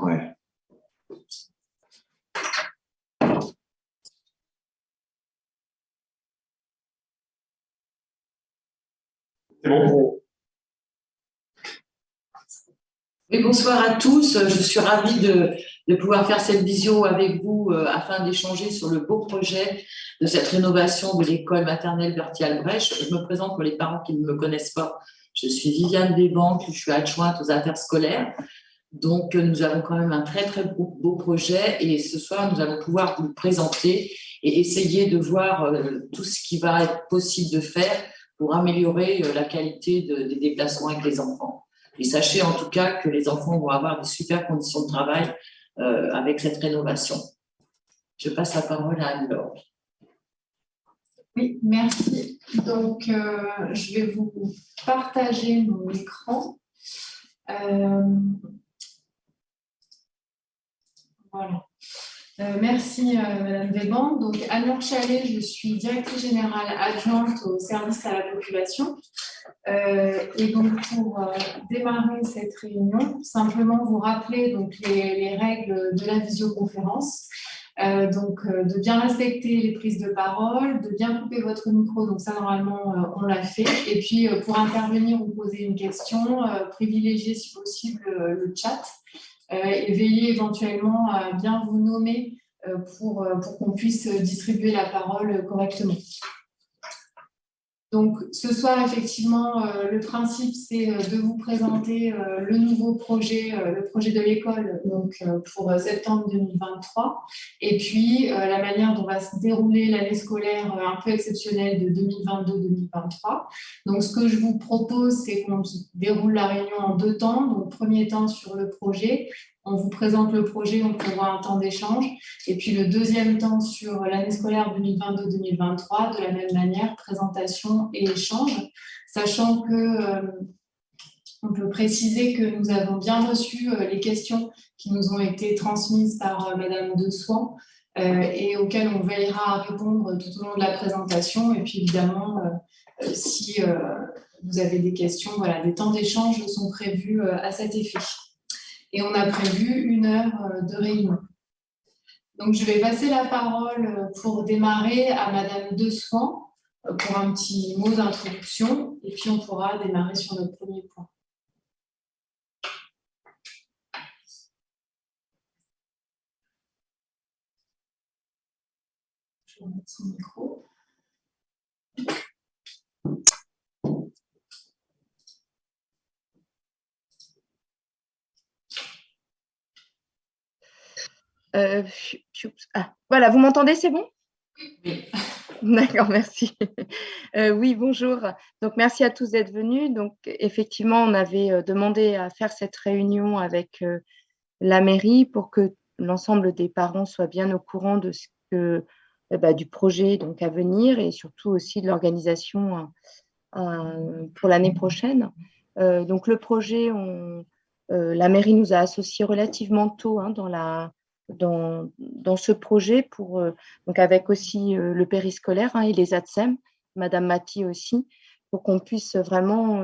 Ouais. C'est bon. Oui, bonsoir à tous. Je suis ravie de pouvoir faire cette visio avec vous afin d'échanger sur le beau projet de cette rénovation de l'école maternelle Berthier-Albrecht. Je me présente pour les parents qui ne me connaissent pas. Je suis Viviane Desbanques, je suis adjointe aux affaires scolaires. Donc, nous avons quand même un très, très beau projet et ce soir, nous allons pouvoir vous le présenter et essayer de voir tout ce qui va être possible de faire pour améliorer la qualité des déplacements avec les enfants. Et sachez en tout cas que les enfants vont avoir de super conditions de travail avec cette rénovation. Je passe la parole à Anne-Laure. Oui, merci. Donc, je vais vous partager mon écran. Voilà. Merci Madame Desbanques. Donc Anne-Laure Chalet, je suis directrice générale adjointe au service à la population. Et donc pour démarrer cette réunion, simplement vous rappeler donc les règles de la visioconférence. De bien respecter les prises de parole, de bien couper votre micro, donc ça normalement on l'a fait. Et puis pour intervenir ou poser une question, privilégiez si possible le chat. Et veillez éventuellement à bien vous nommer pour qu'on puisse distribuer la parole correctement. Donc, ce soir, effectivement, le principe, c'est de vous présenter le nouveau projet, le projet de l'école pour septembre 2023, et puis la manière dont va se dérouler l'année scolaire un peu exceptionnelle de 2022-2023. Donc, ce que je vous propose, c'est qu'on déroule la réunion en 2 temps. Donc, premier temps sur le projet, on vous présente le projet, on prévoit un temps d'échange. Et puis le deuxième temps sur l'année scolaire 2022-2023, de la même manière, présentation et échange, sachant que on peut préciser que nous avons bien reçu les questions qui nous ont été transmises par Madame Dessoins et auxquelles on veillera à répondre tout au long de la présentation. Et puis évidemment, si vous avez des questions, voilà, des temps d'échange sont prévus à cet effet. Et on a prévu 1 heure de réunion. Donc, je vais passer la parole pour démarrer à Madame Dessoins pour un petit mot d'introduction et puis on pourra démarrer sur notre premier point. Je vais remettre son micro. Voilà, vous m'entendez, c'est bon? Oui. D'accord, merci. Oui, bonjour. Donc, merci à tous d'être venus. Donc, effectivement, on avait demandé à faire cette réunion avec la mairie pour que l'ensemble des parents soient bien au courant de ce que, du projet donc, à venir et surtout aussi de l'organisation pour l'année prochaine. Donc, le projet, la mairie nous a associés relativement tôt dans ce projet donc avec aussi le périscolaire et les ATSEM, Madame Maty aussi, pour qu'on puisse vraiment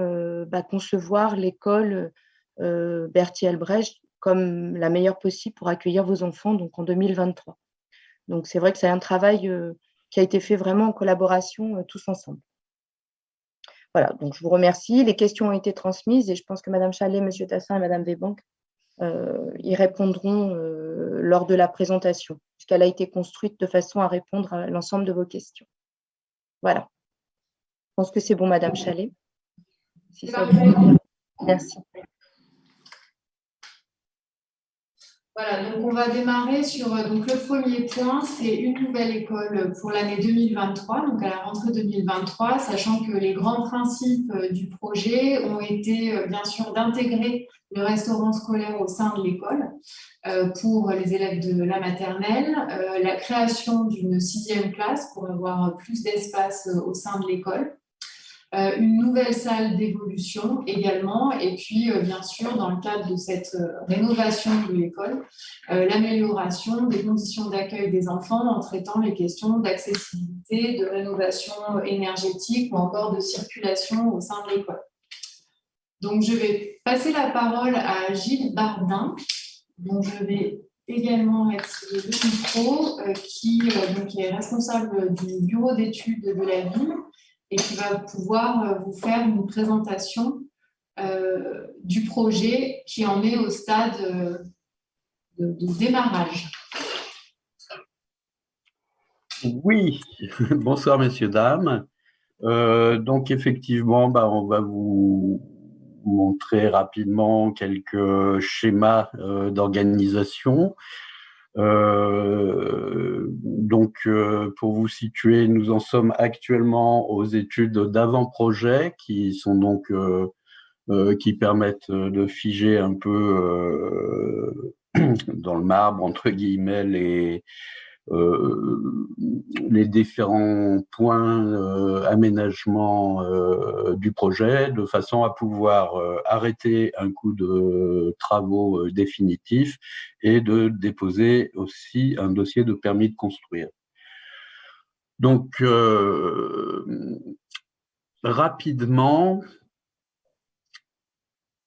concevoir l'école Berthier-Albrecht comme la meilleure possible pour accueillir vos enfants donc en 2023. Donc c'est vrai que c'est un travail qui a été fait vraiment en collaboration tous ensemble. Voilà, donc je vous remercie. Les questions ont été transmises et je pense que Madame Chalet, Monsieur Tassin et Madame Desbanques y répondront lors de la présentation, puisqu'elle a été construite de façon à répondre à l'ensemble de vos questions. Voilà. Je pense que c'est bon, Madame Chalet. Si ça vous convient. Merci. Voilà, donc on va démarrer sur donc le premier point, c'est une nouvelle école pour l'année 2023, donc à la rentrée 2023, sachant que les grands principes du projet ont été bien sûr d'intégrer le restaurant scolaire au sein de l'école pour les élèves de la maternelle, la création d'une 6e classe pour avoir plus d'espace au sein de l'école, une nouvelle salle d'évolution également, et puis bien sûr dans le cadre de cette rénovation de l'école, l'amélioration des conditions d'accueil des enfants en traitant les questions d'accessibilité, de rénovation énergétique ou encore de circulation au sein de l'école. Donc je vais passer la parole à Gilles Bardin dont je vais également activer le micro, qui donc est responsable du bureau d'études de la ville et qui va pouvoir vous faire une présentation du projet qui en est au stade de démarrage. Oui, bonsoir messieurs, dames. Donc effectivement, on va vous montrer rapidement quelques schémas d'organisation. Pour vous situer, nous en sommes actuellement aux études d'avant-projet qui sont donc qui permettent de figer un peu dans le marbre entre guillemets les différents points aménagement du projet, de façon à pouvoir arrêter un coup de travaux définitifs et de déposer aussi un dossier de permis de construire. Donc, rapidement,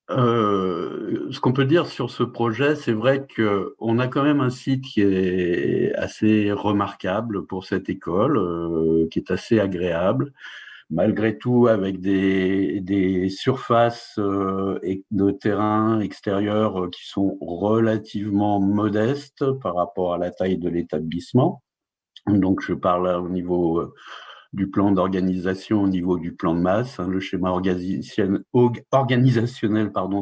ce qu'on peut dire sur ce projet, c'est vrai qu'on a quand même un site qui est assez remarquable pour cette école, qui est assez agréable, malgré tout avec des surfaces de terrain extérieur qui sont relativement modestes par rapport à la taille de l'établissement. Donc je parle là au niveau du plan d'organisation, au niveau du plan de masse, le schéma organisationnel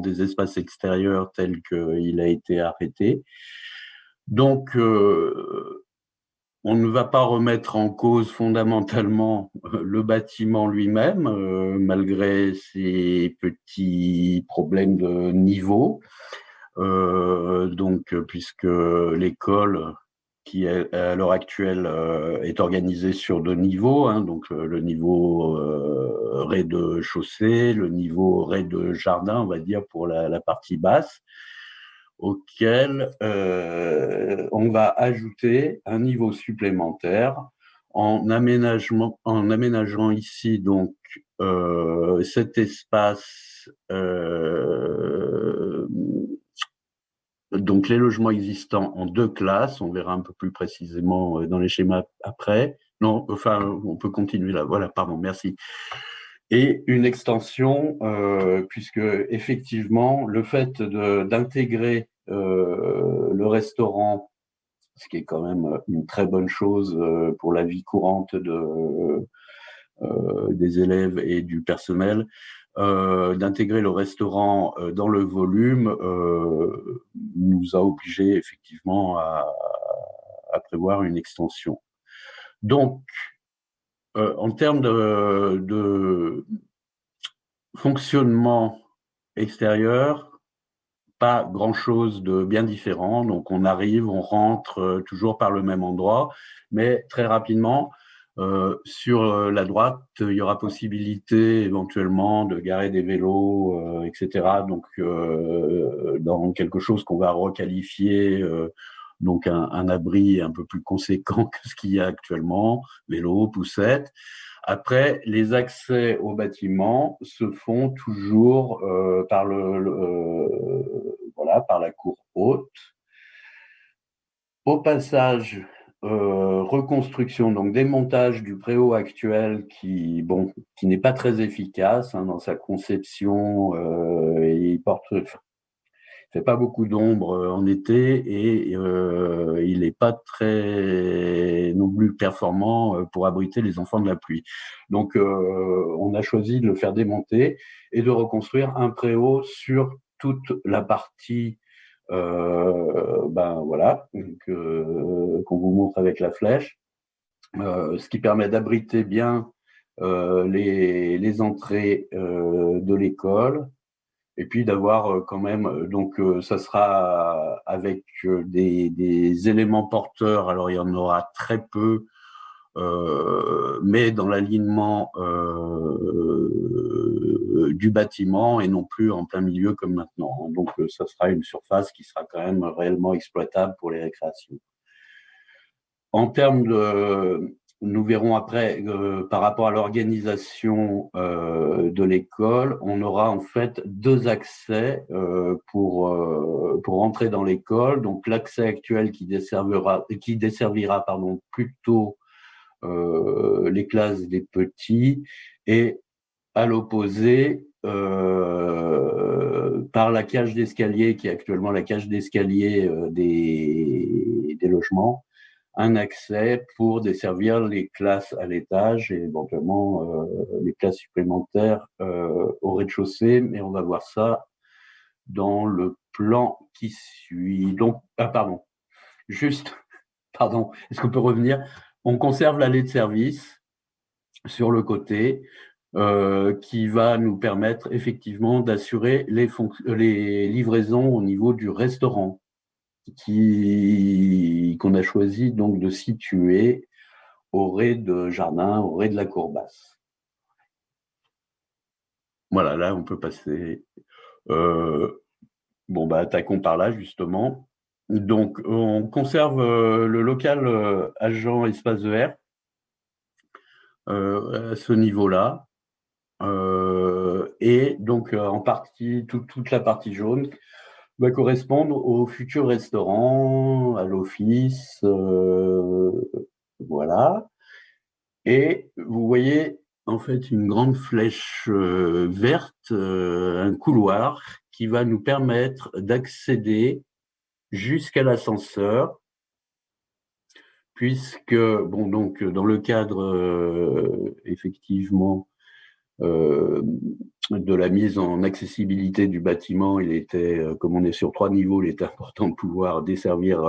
des espaces extérieurs tel qu'il a été arrêté. Donc, on ne va pas remettre en cause fondamentalement le bâtiment lui-même, malgré ses petits problèmes de niveau. Puisque l'école qui à l'heure actuelle est organisée sur 2 niveaux, donc le niveau rez-de-chaussée, le niveau rez-de-jardin, on va dire, pour la partie basse, auquel on va ajouter un niveau supplémentaire en aménageant ici donc cet espace donc les logements existants en 2 classes, on verra un peu plus précisément dans les schémas après. Non, enfin, on peut continuer là. Voilà, pardon, merci. Et une extension, puisque effectivement, le fait d'intégrer le restaurant, ce qui est quand même une très bonne chose pour la vie courante des élèves et du personnel, d'intégrer le restaurant dans le volume nous a obligés effectivement à prévoir une extension. Donc, en termes de fonctionnement extérieur, pas grand-chose de bien différent. Donc, on arrive, on rentre toujours par le même endroit, mais très rapidement, sur la droite, il y aura possibilité éventuellement de garer des vélos, etc. Donc, dans quelque chose qu'on va requalifier, donc un abri un peu plus conséquent que ce qu'il y a actuellement, vélos, poussettes. Après, les accès au bâtiment se font toujours par par la cour haute. Au passage, reconstruction, donc démontage du préau actuel qui n'est pas très efficace dans sa conception, il fait pas beaucoup d'ombre en été et il n'est pas très non plus performant pour abriter les enfants de la pluie. Donc, on a choisi de le faire démonter et de reconstruire un préau sur toute la partie qu'on vous montre avec la flèche, ce qui permet d'abriter bien les entrées de l'école et puis d'avoir quand même, ça sera avec des éléments porteurs, alors il y en aura très peu, mais dans l'alignement du bâtiment et non plus en plein milieu comme maintenant. Donc, ça sera une surface qui sera quand même réellement exploitable pour les récréations. En termes nous verrons après, par rapport à l'organisation de l'école, on aura en fait deux accès pour entrer dans l'école. Donc l'accès actuel qui desservira plutôt les classes des petits, et à l'opposé, par la cage d'escalier, qui est actuellement la cage d'escalier des logements, un accès pour desservir les classes à l'étage et éventuellement les classes supplémentaires au rez-de-chaussée, mais on va voir ça dans le plan qui suit. Donc, pardon, juste, pardon, est-ce qu'on peut revenir? On conserve l'allée de service sur le côté, qui va nous permettre effectivement d'assurer les livraisons au niveau du restaurant qu'on a choisi donc de situer au rez-de-jardin, au rez de la courbasse. Voilà, là on peut passer. Attaquons par là justement. Donc on conserve le local agent espace vert à ce niveau-là. Et donc en partie, toute la partie jaune va correspondre au futur restaurant, à l'office, voilà. Et vous voyez en fait une grande flèche verte, un couloir qui va nous permettre d'accéder jusqu'à l'ascenseur, puisque, donc dans le cadre effectivement de la mise en accessibilité du bâtiment, il était, comme on est sur 3 niveaux, il était important de pouvoir desservir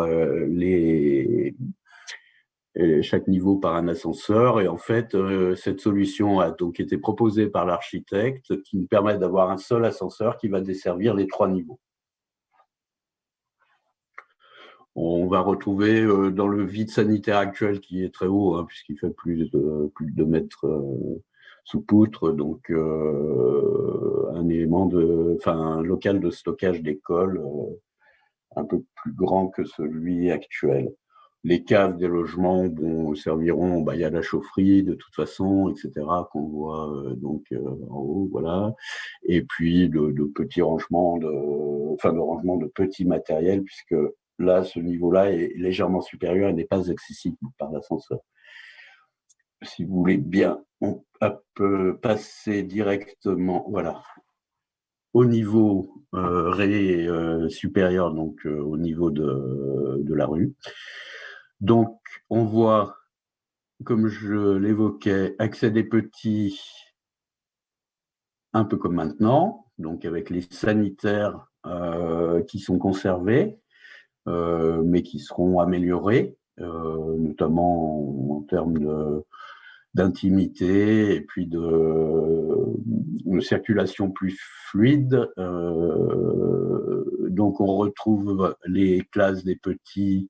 chaque niveau par un ascenseur. Et en fait, cette solution a donc été proposée par l'architecte, qui nous permet d'avoir un seul ascenseur qui va desservir les 3 niveaux. On va retrouver dans le vide sanitaire actuel, qui est très haut, hein, puisqu'il fait plus de 2 mètres sous poutre, donc un local de stockage d'école un peu plus grand que celui actuel. Les caves des logements serviront, il y a la chaufferie de toute façon, etc., qu'on voit en haut, voilà. Et puis de petits rangements, rangement de petits matériels, puisque là, ce niveau-là est légèrement supérieur et n'est pas accessible par l'ascenseur. Si vous voulez bien, on peut passer directement, voilà, au niveau supérieur, donc au niveau de la rue. Donc, on voit, comme je l'évoquais, accès des petits, un peu comme maintenant, donc avec les sanitaires qui sont conservés, mais qui seront améliorés, notamment en termes d'intimité et puis de circulation plus fluide. Donc on retrouve les classes des petits,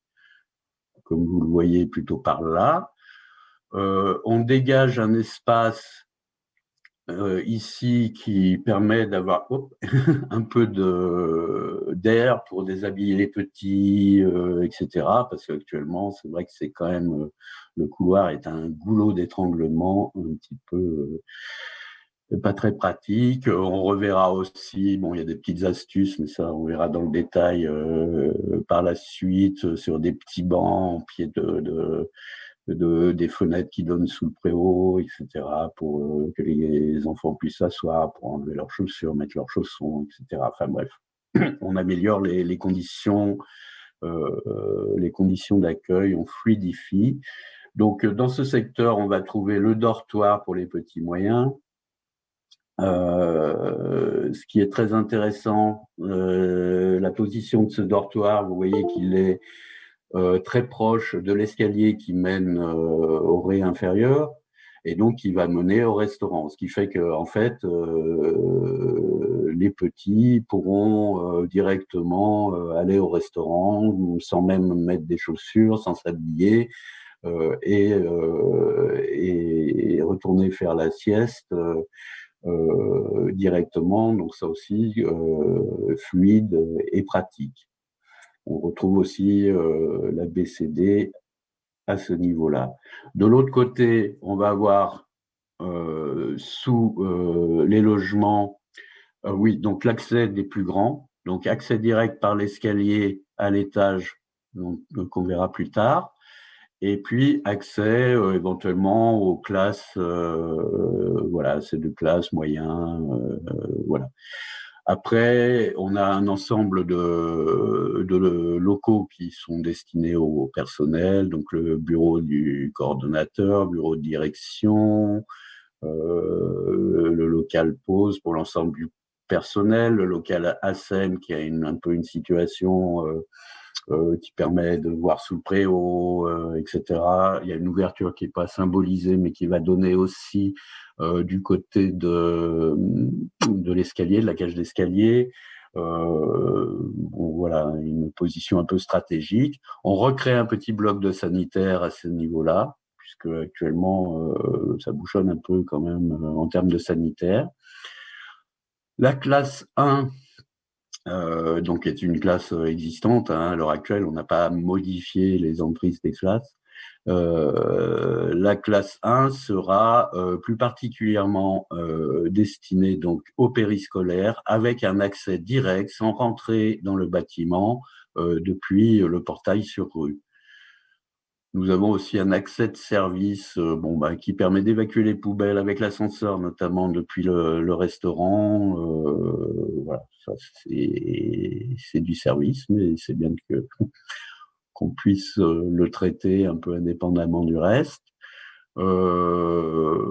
comme vous le voyez plutôt par là. On dégage un espace ici qui permet d'avoir un peu d'air pour déshabiller les petits, etc. Parce qu'actuellement, c'est vrai que c'est quand même, le couloir est un goulot d'étranglement un petit peu pas très pratique. On reverra aussi, il y a des petites astuces, mais ça, on verra dans le détail par la suite, sur des petits bancs en pied des fenêtres qui donnent sous le préau, etc., pour que les enfants puissent s'asseoir, pour enlever leurs chaussures, mettre leurs chaussons, etc. Enfin bref, on améliore les conditions d'accueil, on fluidifie. Donc dans ce secteur, on va trouver le dortoir pour les petits moyens. Ce qui est très intéressant, la position de ce dortoir, vous voyez qu'il est très proche de l'escalier qui mène au rez inférieur, et donc qui va mener au restaurant. Ce qui fait que, en fait, les petits pourront directement aller au restaurant sans même mettre des chaussures, sans s'habiller, et retourner faire la sieste directement. Donc ça aussi, fluide et pratique. On retrouve aussi la BCD à ce niveau-là. De l'autre côté, on va avoir sous les logements, oui, donc l'accès des plus grands, donc accès direct par l'escalier à l'étage, donc on verra plus tard, et puis accès éventuellement aux classes, voilà, c'est de classes moyens, voilà. Après, on a un ensemble de locaux qui sont destinés au personnel, donc le bureau du coordonnateur, bureau de direction, le local pause pour l'ensemble du personnel, le local ASEM qui a un peu une situation qui permet de voir sous le préau, etc. Il y a une ouverture qui n'est pas symbolisée, mais qui va donner aussi du côté de l'escalier, de la cage d'escalier. Bon, voilà, une position un peu stratégique. On recrée un petit bloc de sanitaire à ce niveau-là, puisque actuellement, ça bouchonne un peu quand même en termes de sanitaire. La classe 1, donc est une classe existante. Hein. À l'heure actuelle, on n'a pas modifié les emprises des classes. La classe 1 sera plus particulièrement destinée donc au périscolaire, avec un accès direct sans rentrer dans le bâtiment depuis le portail sur rue. Nous avons aussi un accès de service qui permet d'évacuer les poubelles avec l'ascenseur, notamment depuis le restaurant. Voilà, ça c'est du service, mais c'est bien qu'on puisse le traiter un peu indépendamment du reste. Voilà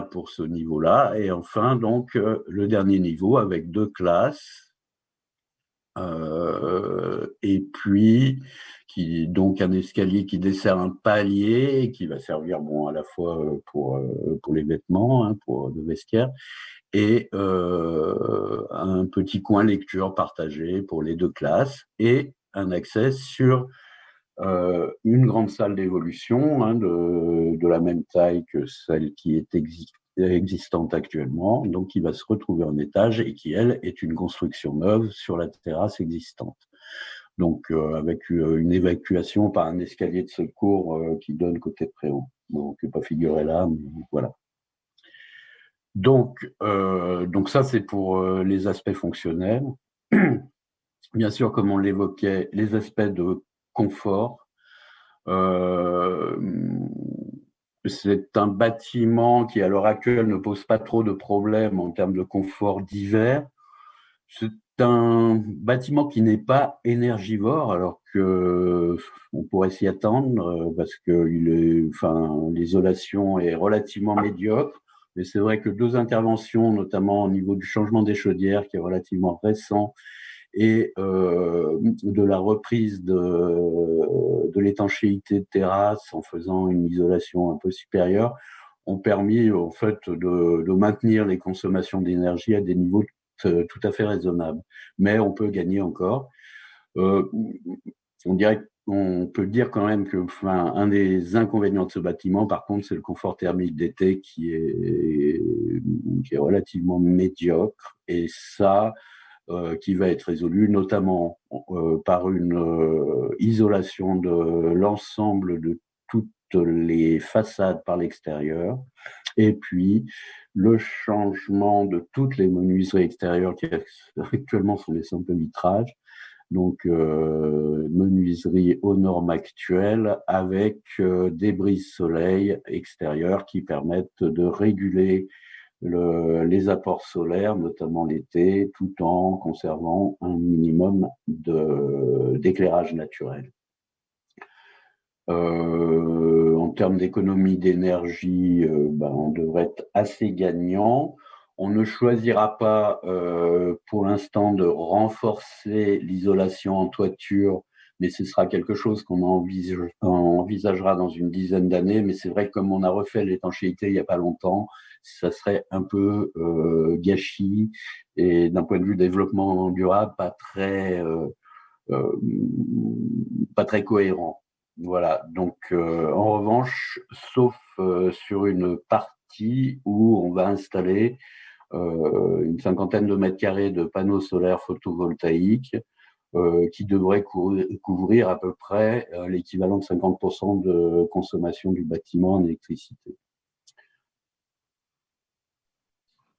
pour ce niveau-là. Et enfin, donc, le dernier niveau avec 2 classes. Et puis, donc un escalier qui dessert un palier et qui va servir à la fois pour les vêtements, hein, pour le vestiaire, et un petit coin lecture partagé pour les 2 classes et un accès sur une grande salle d'évolution, hein, de la même taille que celle qui est existante actuellement, donc qui va se retrouver en étage et qui, elle, est une construction neuve sur la terrasse existante. Donc, avec une évacuation par un escalier de secours qui donne côté préau. Donc, pas figuré là, mais voilà. Donc ça, c'est pour les aspects fonctionnels. Bien sûr, comme on l'évoquait, les aspects de confort. C'est un bâtiment qui, à l'heure actuelle, ne pose pas trop de problèmes en termes de confort d'hiver. C'est un bâtiment qui n'est pas énergivore, alors que on pourrait s'y attendre parce que l'isolation est relativement médiocre. Mais c'est vrai que 2 interventions, notamment au niveau du changement des chaudières, qui est relativement récent, et de la reprise de l'étanchéité de terrasse en faisant une isolation un peu supérieure, ont permis en fait de maintenir les consommations d'énergie à des niveaux tout à fait raisonnables. Mais on peut gagner encore. On peut dire quand même que un des inconvénients de ce bâtiment, par contre, c'est le confort thermique d'été qui est relativement médiocre. Et ça, qui va être résolu notamment par une isolation de l'ensemble de toutes les façades par l'extérieur, et puis le changement de toutes les menuiseries extérieures qui actuellement sont des simples vitrages, donc menuiserie aux normes actuelles avec des brises soleil extérieures qui permettent de réguler les apports solaires, notamment l'été, tout en conservant un minimum d'éclairage naturel. En termes d'économie d'énergie, on devrait être assez gagnant. On ne choisira pas pour l'instant de renforcer l'isolation en toiture, mais ce sera quelque chose qu'on envisagera dans une dizaine d'années. Mais c'est vrai que comme on a refait l'étanchéité il n'y a pas longtemps, ça serait un peu gâchis et d'un point de vue développement durable, pas très cohérent. Voilà, donc en revanche, sauf sur une partie où on va installer une 50aine de mètres carrés de panneaux solaires photovoltaïques qui devrait couvrir à peu près l'équivalent de 50% de consommation du bâtiment en électricité.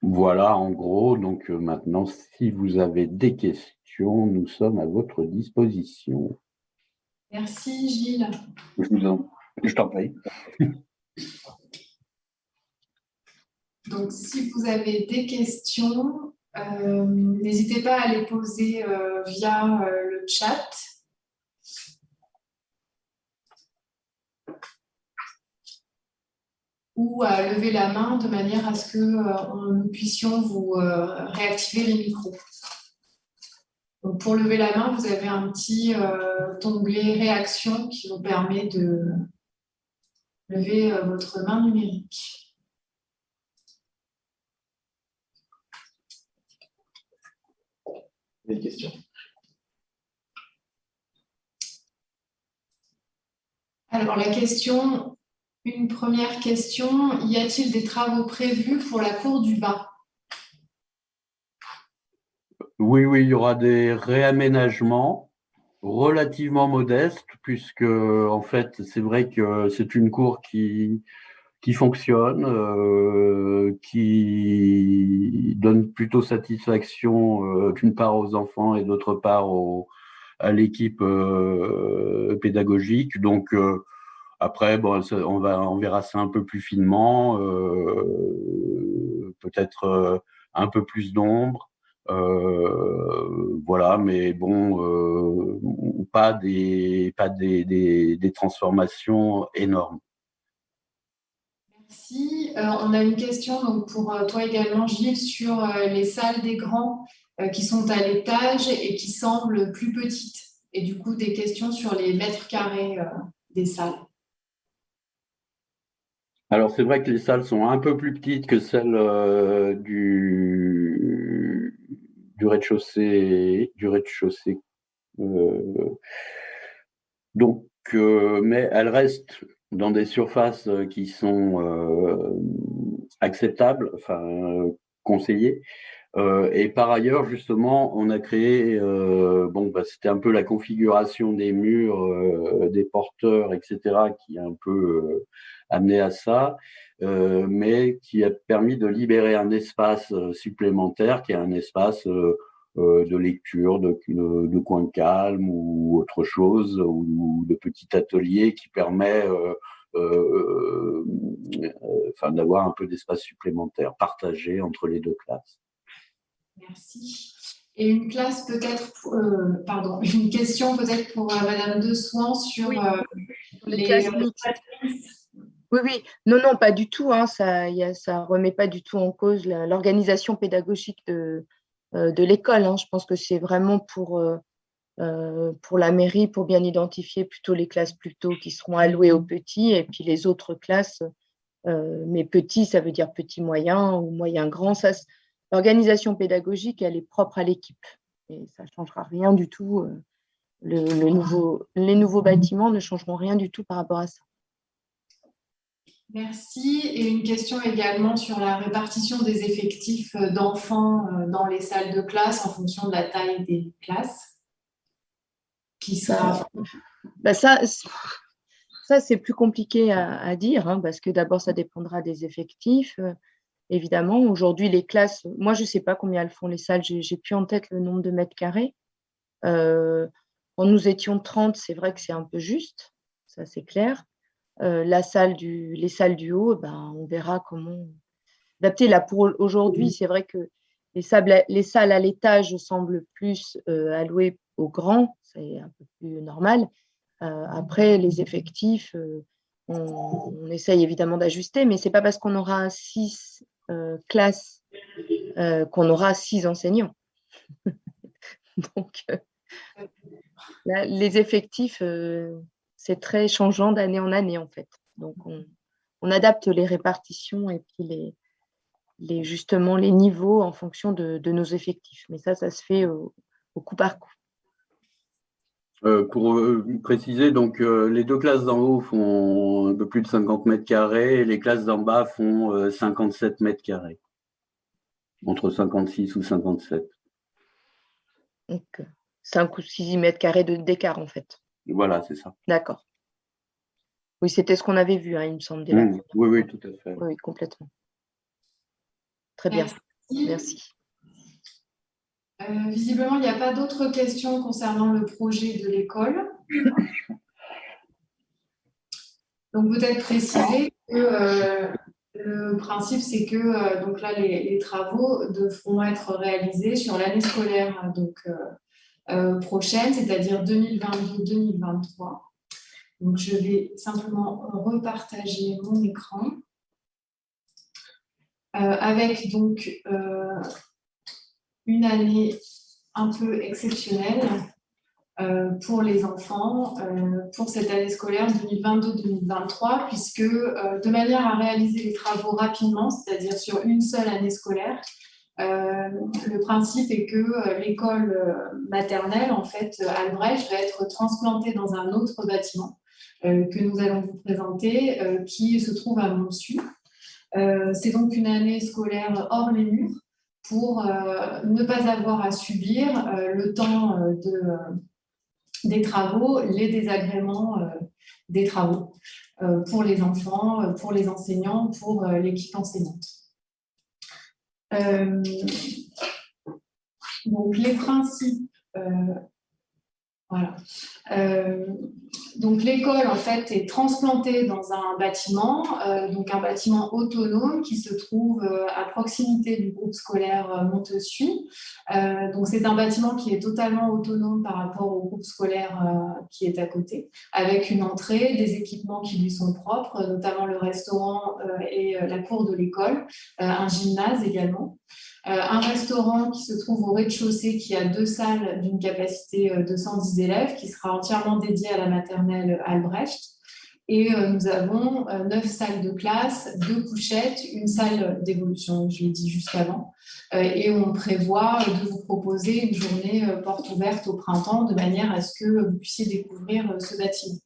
Voilà, en gros. Donc maintenant, si vous avez des questions, nous sommes à votre disposition. Merci Gilles. Je t'en prie. Donc, si vous avez des questions, n'hésitez pas à les poser via le chat. Ou à lever la main de manière à ce que nous puissions vous réactiver les micros. Donc, pour lever la main, vous avez un petit onglet réaction qui vous permet de lever votre main numérique. Des questions? Alors, une première question, y a-t-il des travaux prévus pour la cour du bas? Oui, il y aura des réaménagements relativement modestes, puisque en fait, c'est vrai que c'est une cour qui fonctionne, qui donne plutôt satisfaction d'une part aux enfants et d'autre part à l'équipe pédagogique. Donc après, bon, on verra ça un peu plus finement, peut-être un peu plus d'ombre. Voilà, mais bon, pas des transformations énormes. Merci. On a une question donc, pour toi également, Gilles, sur les salles des grands qui sont à l'étage et qui semblent plus petites. Et du coup, des questions sur les mètres carrés des salles. Alors, c'est vrai que les salles sont un peu plus petites que celles du rez-de-chaussée. Euh, donc, mais elles restent dans des surfaces qui sont acceptables, enfin conseillées. Et par ailleurs, justement, on a créé, c'était un peu la configuration des murs, des porteurs, etc., qui a un peu amené à ça, mais qui a permis de libérer un espace supplémentaire, qui est un espace de lecture, de coin calme ou autre chose, ou de petit atelier qui permet d'avoir un peu d'espace supplémentaire partagé entre les deux classes. Merci. Et une classe peut-être, une question peut-être pour Madame De Souan sur les classes mixtes. Oui, non, pas du tout. Hein, ça remet pas du tout en cause l'organisation pédagogique de l'école. Hein. Je pense que c'est vraiment pour la mairie, pour bien identifier plutôt les classes plutôt qui seront allouées aux petits, et puis les autres classes, mais petits, ça veut dire petit moyen ou moyen grand. L'organisation pédagogique, elle est propre à l'équipe et ça ne changera rien du tout. Les nouveaux bâtiments ne changeront rien du tout par rapport à ça. Merci. Et une question également sur la répartition des effectifs d'enfants dans les salles de classe en fonction de la taille des classes. Qui sera... Ça, c'est plus compliqué à dire, hein, parce que d'abord, ça dépendra des effectifs. Évidemment, aujourd'hui, les classes, moi, je ne sais pas combien elles font les salles, j'ai plus en tête le nombre de mètres carrés. Quand nous étions 30, c'est vrai que c'est un peu juste, ça c'est clair. Les salles du haut, on verra comment adapter. Là, pour aujourd'hui, c'est vrai que les salles à l'étage semblent plus allouées aux grands, c'est un peu plus normal. Après, les effectifs, on essaye évidemment d'ajuster, mais ce n'est pas parce qu'on aura 6 classes qu'on aura 6 enseignants. Donc, là, les effectifs, c'est très changeant d'année en année, en fait. Donc, on adapte les répartitions et puis justement les niveaux en fonction de nos effectifs. Mais ça se fait au coup par coup. Pour préciser, donc les deux classes d'en haut font un peu plus de 50 mètres carrés et les classes d'en bas font 57 mètres carrés, entre 56 ou 57. Donc, 5 ou 6 mètres carrés d'écart, en fait. Voilà, c'est ça. D'accord. Oui, c'était ce qu'on avait vu, hein, il me semble, dès la première Oui, oui, fois. tout à fait. Oui, complètement. Très bien. Merci. Visiblement, il n'y a pas d'autres questions concernant le projet de l'école. Donc, peut-être préciser que le principe, c'est que donc là, les travaux devront être réalisés sur l'année scolaire prochaine, c'est-à-dire 2022-2023. Donc, je vais simplement repartager mon écran avec donc une année un peu exceptionnelle pour les enfants pour cette année scolaire 2022-2023, puisque de manière à réaliser les travaux rapidement, c'est-à-dire sur une seule année scolaire, le principe est que l'école maternelle, en fait, Albrecht, va être transplantée dans un autre bâtiment que nous allons vous présenter, qui se trouve à Montsu. C'est donc une année scolaire hors les murs pour ne pas avoir à subir le temps des travaux, les désagréments des travaux pour les enfants, pour les enseignants, pour l'équipe enseignante. Donc, les principes, voilà. Donc, l'école, en fait, est transplantée dans un bâtiment, donc un bâtiment autonome qui se trouve à proximité du groupe scolaire Montessuie. Donc, c'est un bâtiment qui est totalement autonome par rapport au groupe scolaire qui est à côté, avec une entrée, des équipements qui lui sont propres, notamment le restaurant et la cour de l'école, un gymnase également. Un restaurant qui se trouve au rez-de-chaussée qui a 2 salles d'une capacité de 110 élèves qui sera entièrement dédiée à la maternelle Albrecht. Et nous avons 9 salles de classe, 2 couchettes, une salle d'évolution, je l'ai dit juste avant. Et on prévoit de vous proposer une journée porte ouverte au printemps de manière à ce que vous puissiez découvrir ce bâtiment.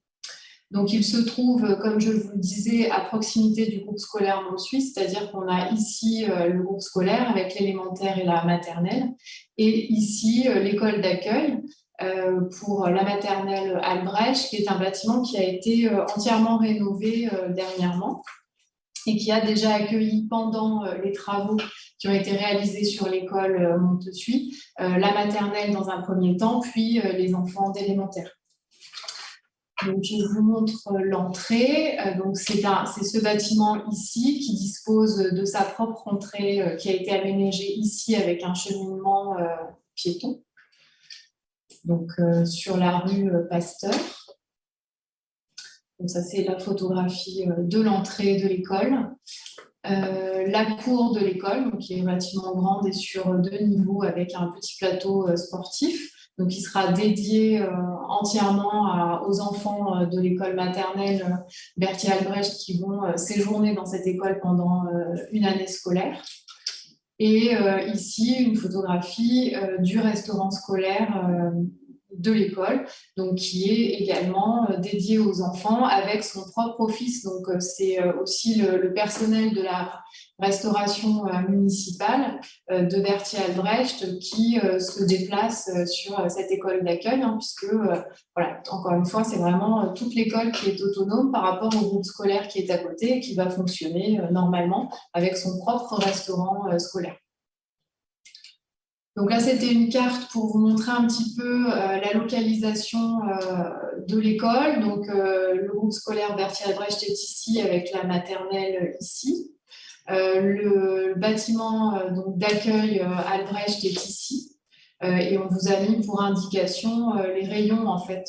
Donc, il se trouve, comme je vous le disais, à proximité du groupe scolaire Montessuie, c'est-à-dire qu'on a ici le groupe scolaire avec l'élémentaire et la maternelle, et ici l'école d'accueil pour la maternelle Albrecht, qui est un bâtiment qui a été entièrement rénové dernièrement et qui a déjà accueilli pendant les travaux qui ont été réalisés sur l'école Montessuie, la maternelle dans un premier temps, puis les enfants d'élémentaire. Donc, je vous montre l'entrée. Donc, c'est ce bâtiment ici qui dispose de sa propre entrée qui a été aménagée ici avec un cheminement piéton. Donc, sur la rue Pasteur. Donc, ça, c'est la photographie de l'entrée de l'école. La cour de l'école, qui est relativement grande et sur 2 niveaux avec un petit plateau sportif. Donc, qui sera dédié entièrement aux enfants de l'école maternelle Berthier Albrecht qui vont séjourner dans cette école pendant une année scolaire. Et ici, une photographie du restaurant scolaire de l'école, donc qui est également dédié aux enfants avec son propre office. Donc, c'est aussi le personnel de la restauration municipale de Berthier Albrecht qui se déplace sur cette école d'accueil, puisque, voilà, encore une fois, c'est vraiment toute l'école qui est autonome par rapport au groupe scolaire qui est à côté et qui va fonctionner normalement avec son propre restaurant scolaire. Donc là, c'était une carte pour vous montrer un petit peu la localisation de l'école. Donc, le groupe scolaire Berthier Albrecht est ici avec la maternelle ici. Le bâtiment d'accueil Albrecht est ici. Et on vous a mis pour indication les rayons en fait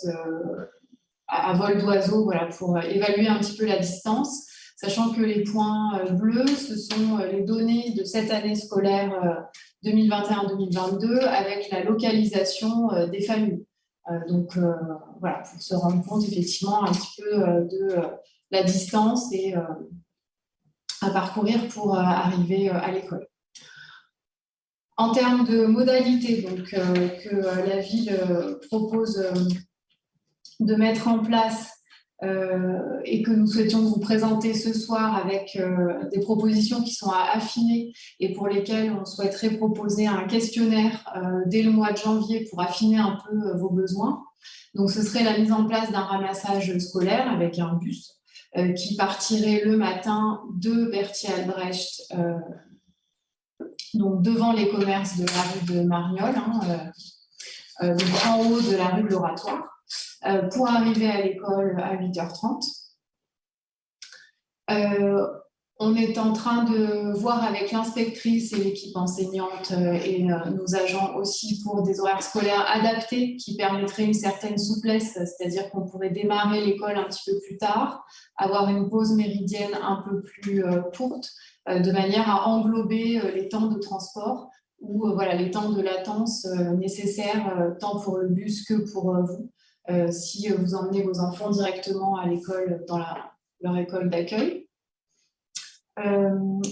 à vol d'oiseau, voilà, pour évaluer un petit peu la distance, sachant que les points bleus, ce sont les données de cette année scolaire 2021-2022 avec la localisation des familles. Donc, voilà, pour se rendre compte effectivement un petit peu de la distance et à parcourir pour arriver à l'école. En termes de modalités donc, que la ville propose de mettre en place et que nous souhaitions vous présenter ce soir avec des propositions qui sont à affiner et pour lesquelles on souhaiterait proposer un questionnaire dès le mois de janvier pour affiner un peu vos besoins. Donc, ce serait la mise en place d'un ramassage scolaire avec un bus qui partirait le matin de Berthier-Albrecht, donc devant les commerces de la rue de Margnol, donc en haut de la rue de l'Oratoire, pour arriver à l'école à 8h30. On est en train de voir avec l'inspectrice et l'équipe enseignante et nos agents aussi pour des horaires scolaires adaptés qui permettraient une certaine souplesse, c'est-à-dire qu'on pourrait démarrer l'école un petit peu plus tard, avoir une pause méridienne un peu plus courte, de manière à englober les temps de transport ou voilà, les temps de latence nécessaires tant pour le bus que pour vous, si vous emmenez vos enfants directement à l'école dans leur école d'accueil.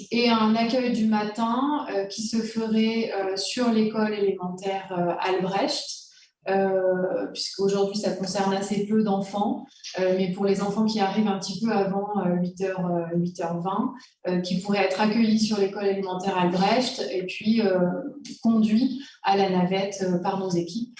Et un accueil du matin qui se ferait sur l'école élémentaire Albrecht, puisqu'aujourd'hui ça concerne assez peu d'enfants, mais pour les enfants qui arrivent un petit peu avant 8h20, qui pourraient être accueillis sur l'école élémentaire Albrecht et puis conduits à la navette par nos équipes.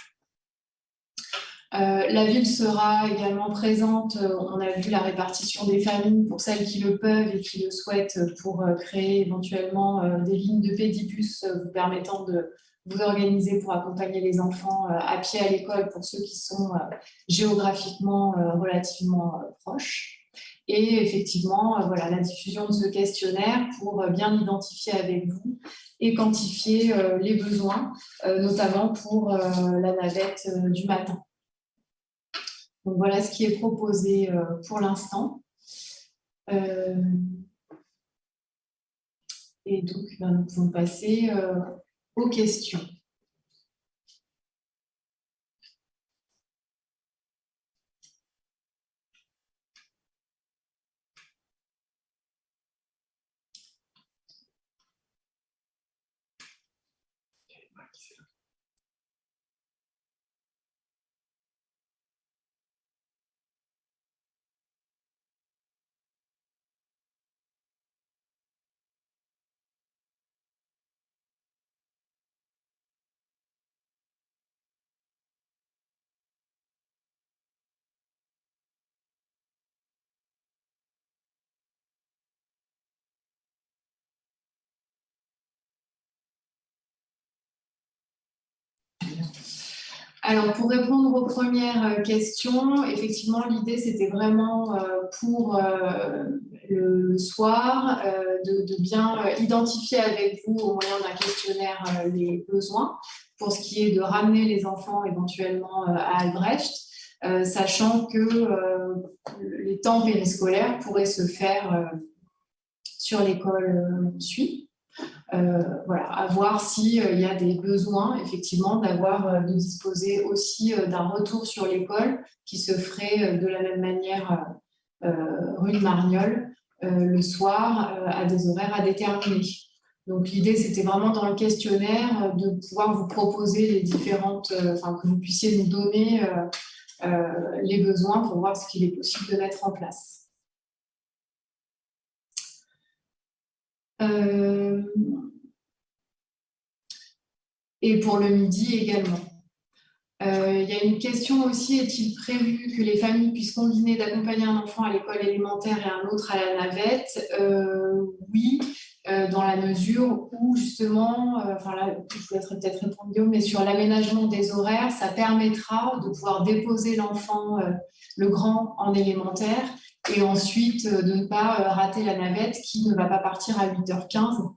La ville sera également présente, on a vu la répartition des familles pour celles qui le peuvent et qui le souhaitent pour créer éventuellement des lignes de pédibus vous permettant de vous organiser pour accompagner les enfants à pied à l'école pour ceux qui sont géographiquement relativement proches. Et effectivement, voilà, la diffusion de ce questionnaire pour bien identifier avec vous et quantifier les besoins, notamment pour la navette du matin. Donc voilà ce qui est proposé pour l'instant. Et donc, nous pouvons passer aux questions. Alors, pour répondre aux premières questions, effectivement, l'idée, c'était vraiment pour le soir de bien identifier avec vous, au moyen d'un questionnaire, les besoins, pour ce qui est de ramener les enfants éventuellement à Albrecht, sachant que les temps périscolaires pourraient se faire sur l'école Suit. Voilà, à voir s'il y a des besoins, effectivement, de disposer aussi d'un retour sur l'école qui se ferait de la même manière rue de Margnol le soir à des horaires à déterminer. Donc l'idée, c'était vraiment dans le questionnaire de pouvoir vous proposer les différentes, que vous puissiez nous donner les besoins pour voir ce qu'il est possible de mettre en place. Et pour le midi également. Il y a une question aussi, est-il prévu que les familles puissent combiner d'accompagner un enfant à l'école élémentaire et un autre à la navette? Oui, dans la mesure où justement, là, je vous laisserai peut-être répondre Guillaume, mais sur l'aménagement des horaires, ça permettra de pouvoir déposer l'enfant, le grand, en élémentaire et ensuite de ne pas rater la navette qui ne va pas partir à 8h15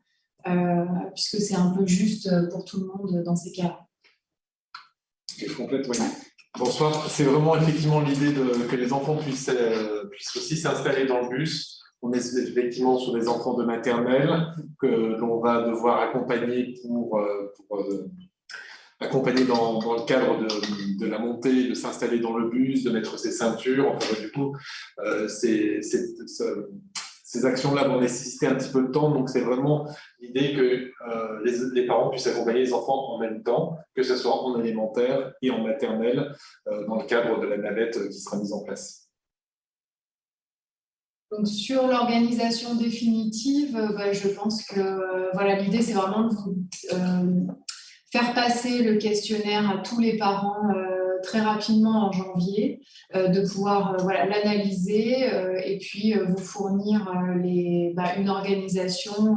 puisque c'est un peu juste pour tout le monde dans ces cas-là. Je complète, oui. Bonsoir. C'est vraiment effectivement l'idée que les enfants puissent aussi s'installer dans le bus. On est effectivement sur des enfants de maternelle que l'on va devoir accompagner pour accompagner dans le cadre de la montée, de s'installer dans le bus, de mettre ses ceintures. Enfin, du coup, ces actions-là vont nécessiter un petit peu de temps, donc c'est vraiment l'idée que les parents puissent accompagner les enfants en même temps, que ce soit en élémentaire et en maternelle, dans le cadre de la navette qui sera mise en place. Donc, sur l'organisation définitive, je pense que voilà, l'idée, c'est vraiment de vous faire passer le questionnaire à tous les parents très rapidement en janvier, de pouvoir voilà, l'analyser et puis vous fournir une organisation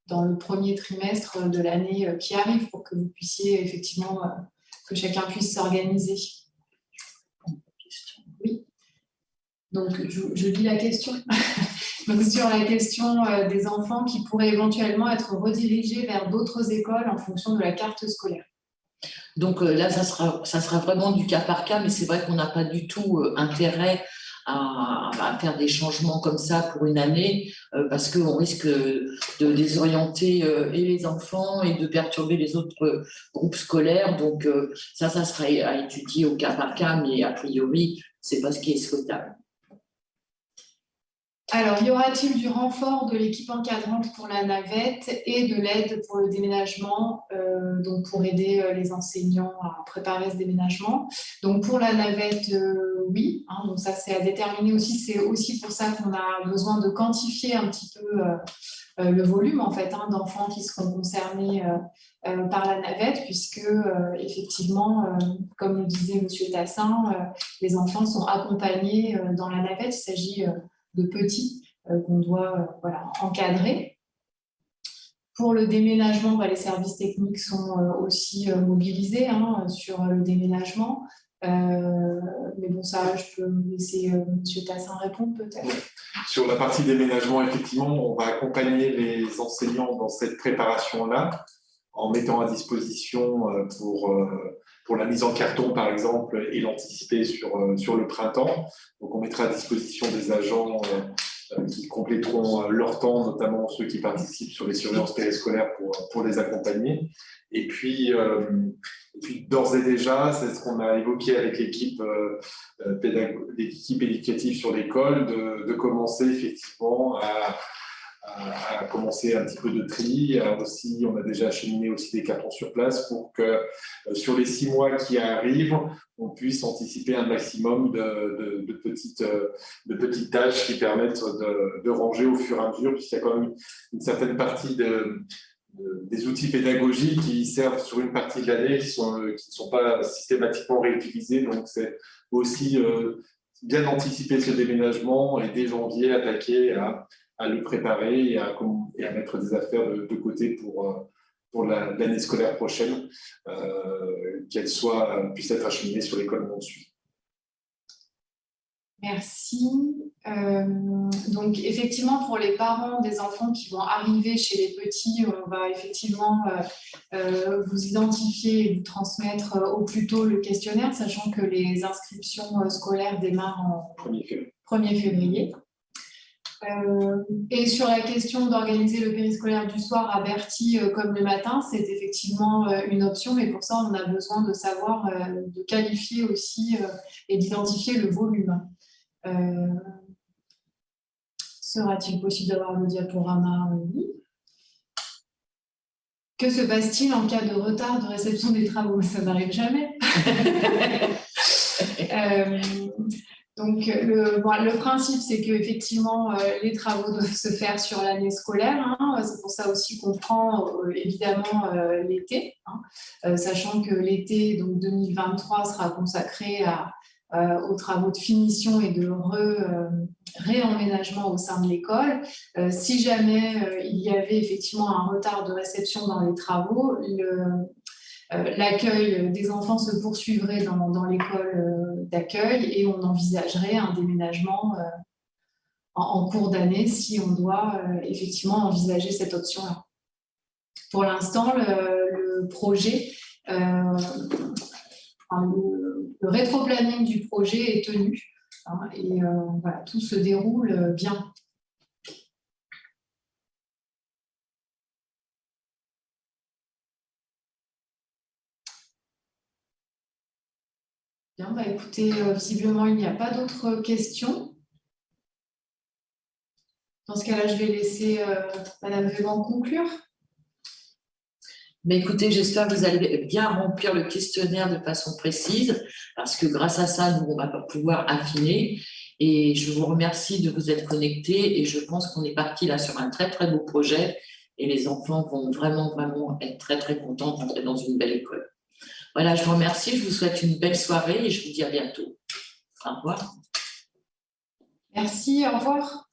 dans le premier trimestre de l'année qui arrive pour que vous puissiez effectivement, que chacun puisse s'organiser. Oui. Donc, je lis la question. Donc, sur la question des enfants qui pourraient éventuellement être redirigés vers d'autres écoles en fonction de la carte scolaire. Donc là, ça sera vraiment du cas par cas, mais c'est vrai qu'on n'a pas du tout intérêt à faire des changements comme ça pour une année, parce qu'on risque de désorienter et les enfants et de perturber les autres groupes scolaires. Donc ça sera à étudier au cas par cas, mais a priori, ce n'est pas ce qui est souhaitable. Alors, y aura-t-il du renfort de l'équipe encadrante pour la navette et de l'aide pour le déménagement, donc pour aider les enseignants à préparer ce déménagement? Donc, pour la navette, oui. Donc, ça, c'est à déterminer aussi. C'est aussi pour ça qu'on a besoin de quantifier un petit peu le volume, en fait, d'enfants qui seront concernés par la navette, puisque, effectivement, comme le disait M. Tassin, les enfants sont accompagnés dans la navette. Il s'agit de petits qu'on doit encadrer. Pour le déménagement, les services techniques sont aussi mobilisés sur le déménagement. Mais bon, ça, je peux laisser M. Tassin répondre peut-être. Sur la partie déménagement, effectivement, on va accompagner les enseignants dans cette préparation-là en mettant à disposition pour la mise en carton, par exemple, et l'anticiper sur le printemps. Donc, on mettra à disposition des agents qui compléteront leur temps, notamment ceux qui participent sur les surveillances périscolaires pour les accompagner. Et puis d'ores et déjà, c'est ce qu'on a évoqué avec l'équipe éducative sur l'école, de commencer effectivement à commencer un petit peu de tri. Aussi, on a déjà acheminé aussi des cartons sur place pour que sur les 6 mois qui arrivent, on puisse anticiper un maximum de petites tâches qui permettent de ranger au fur et à mesure, puisqu'il y a quand même une certaine partie des outils pédagogiques qui servent sur une partie de l'année qui ne sont pas systématiquement réutilisés. Donc, c'est aussi bien anticiper ce déménagement et dès janvier attaquer à le préparer et à mettre des affaires de côté pour l'année scolaire prochaine, qu'elle puisse être acheminée sur l'école où on suit. Merci. Donc, effectivement, pour les parents des enfants qui vont arriver chez les petits, on va effectivement vous identifier et vous transmettre au plus tôt le questionnaire, sachant que les inscriptions scolaires démarrent en 1er février. Et sur la question d'organiser le périscolaire du soir à Berthy comme le matin, c'est effectivement une option, mais pour ça, on a besoin de savoir, de qualifier aussi et d'identifier le volume. Sera-t-il possible d'avoir le diaporama? Oui. Que se passe-t-il en cas de retard de réception des travaux? Ça n'arrive jamais. Donc, le principe, c'est qu'effectivement, les travaux doivent se faire sur l'année scolaire. C'est pour ça aussi qu'on prend évidemment l'été, sachant que l'été donc 2023 sera consacré aux travaux de finition et de réemménagement au sein de l'école. Si jamais il y avait effectivement un retard de réception dans les travaux, l'accueil des enfants se poursuivrait dans l'école d'accueil et on envisagerait un déménagement en cours d'année si on doit effectivement envisager cette option-là. Pour l'instant, le projet, le rétro-planning du projet est tenu et voilà, tout se déroule bien. Bien, écoutez, visiblement, il n'y a pas d'autres questions. Dans ce cas-là, je vais laisser Madame Véban conclure. Mais écoutez, j'espère que vous allez bien remplir le questionnaire de façon précise, parce que grâce à ça, nous, on va pouvoir affiner. Et je vous remercie de vous être connectés et je pense qu'on est parti là sur un très, très beau projet et les enfants vont vraiment, vraiment être très, très contents d'entrer dans une belle école. Voilà, je vous remercie, je vous souhaite une belle soirée et je vous dis à bientôt. Au revoir. Merci, au revoir.